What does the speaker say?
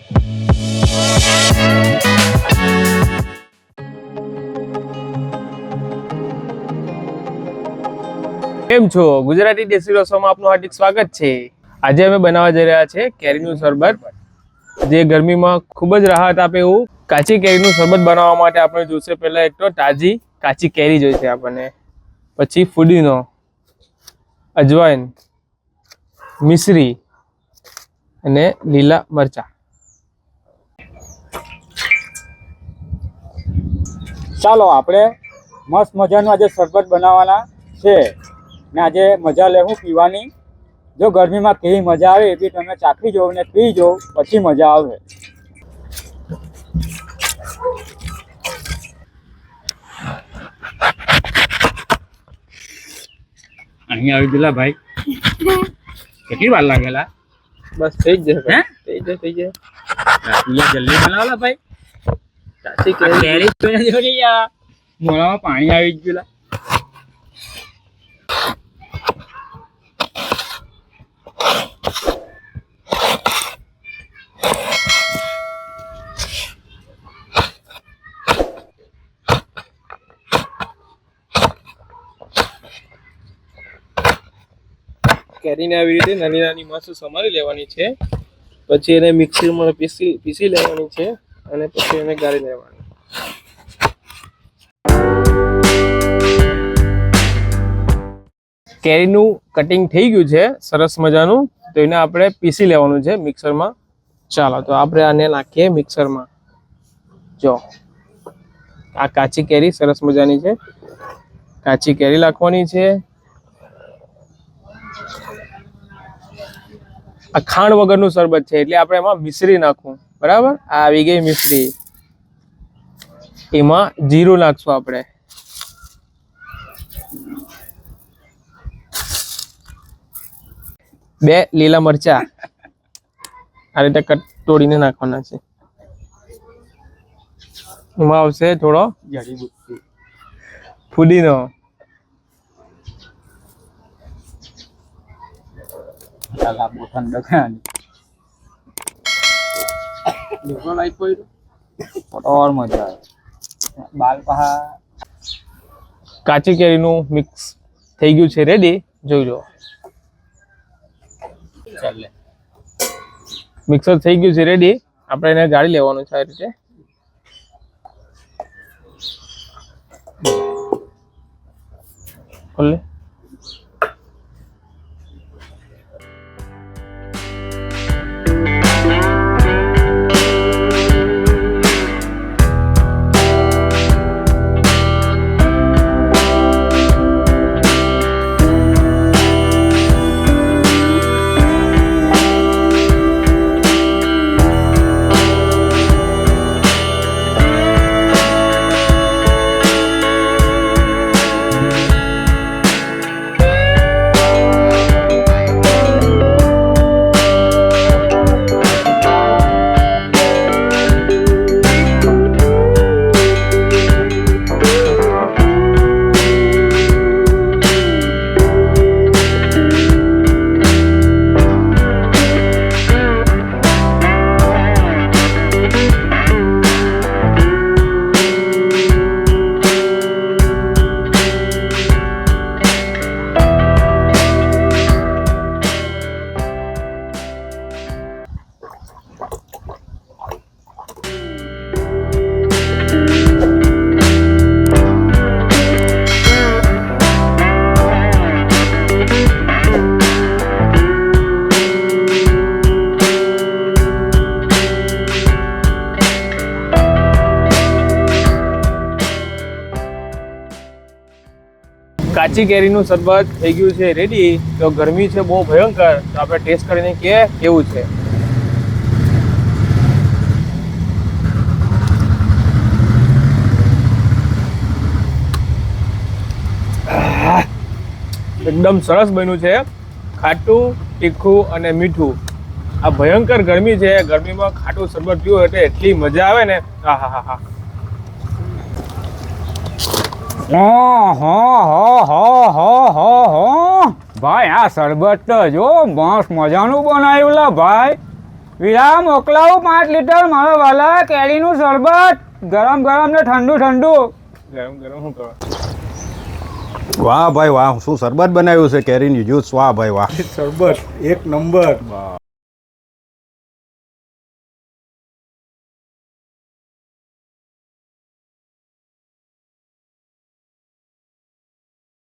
કેમ છો? ગુજરાતી દેશી રસોઈમાં આપનું હાર્દિક સ્વાગત છે। આજે અમે બનાવવા જઈ રહ્યા છે કેરીનું શરબત, જે ગરમીમાં ખૂબ જ રાહત આપે એવું। કાચી કેરીનું શરબત બનાવવા માટે આપણે જોઈશે પહેલા એક તો તાજી કાચી કેરી જોઈશે આપણને, પછી ફુદીનો, અજવાઈન, મિશ્રી અને લીલા મરચા। ચાલો આપણે મસ્ત મજાનું આજે શરબત બનાવવાના છે ને આજે મજા લેવું પીવાની। જો ગરમીમાં કેવી મજા આવે એ બી તમે ચાખી જાઓ ને પી જાઓ, પછી મજા આવે। અહીં આવી ગયેલા ભાઈ, કેટલી વાર લાગેલા? બસ થઈ જ જશે, થઈ જાય જલ્દી બનાવેલા ભાઈ। કાચી કેરી મોડામાં પાણી આવી ગયેલા। કેરીને આવી રીતે નાની નાની મસ્ત સમારી લેવાની છે, પછી એને મિક્સરમાં પીસી લેવાની છે અને પછી એને ગાળી લેવાની। કેરીનું કટિંગ થઈ ગયું છે સરસ મજાનું, તો એને આપણે પીસી લેવાનું છે મિક્સરમાં। ચાલો તો આપણે આને નાખીએ મિક્સરમાં। જો આ કાચી કેરી સરસ મજાની છે, કાચી કેરી નાખવાની છે। આ ખાંડ વગરનું શરબત છે એટલે આપણે એમાં મિશ્રી નાખવું, બરાબર? આ આવી ગઈ મિશ્રી, એમાં જીરું નાખશું આપણે, બે લીલા મરચા આ રીતે તોડીને નાખવાના છે। એમાં આવશે થોડો જડીબુટ્ટી, ફુદીનો, और मजा આવે। બાલ પહા કાચી કેરીનું મિક્સ થઈ ગયું છે રેડી, જોઈ લો। ચાલે મિક્સર થઈ ગયું છે રેડી, આપણે એને ગાળી લેવાનું છે આ રીતે। ખોલે કાચી કેરીનું શરબત થઈ ગયું છે રેડી। તો ગરમી છે બહુ ભયંકર, તો આપણે ટેસ્ટ કરીને કે કેવું છે। એકદમ સરસ બન્યું છે, ખાટું, તીખું અને મીઠું। આ ભયંકર ગરમી છે, ગરમીમાં ખાટું શરબત પીવું એટલે એટલી મજા આવે ને, હા હા હા। ભાઈ આ શરબત તો જો મસ્ત મજાનું બનાવ્યું લા ભાઈ। વિરા મોકલાવું 5 લીટર મારો વાલા કેરીનું શરબત ગરમ ગરમ ને ઠંડુ ઠંડુ. ગરમ ગરમ શું કરો? વાહ ભાઈ વાહ, શું શરબત બનાવ્યું છે કેરીની જ્યુસ. વાહ ભાઈ વાહ. શરબત એક નંબર.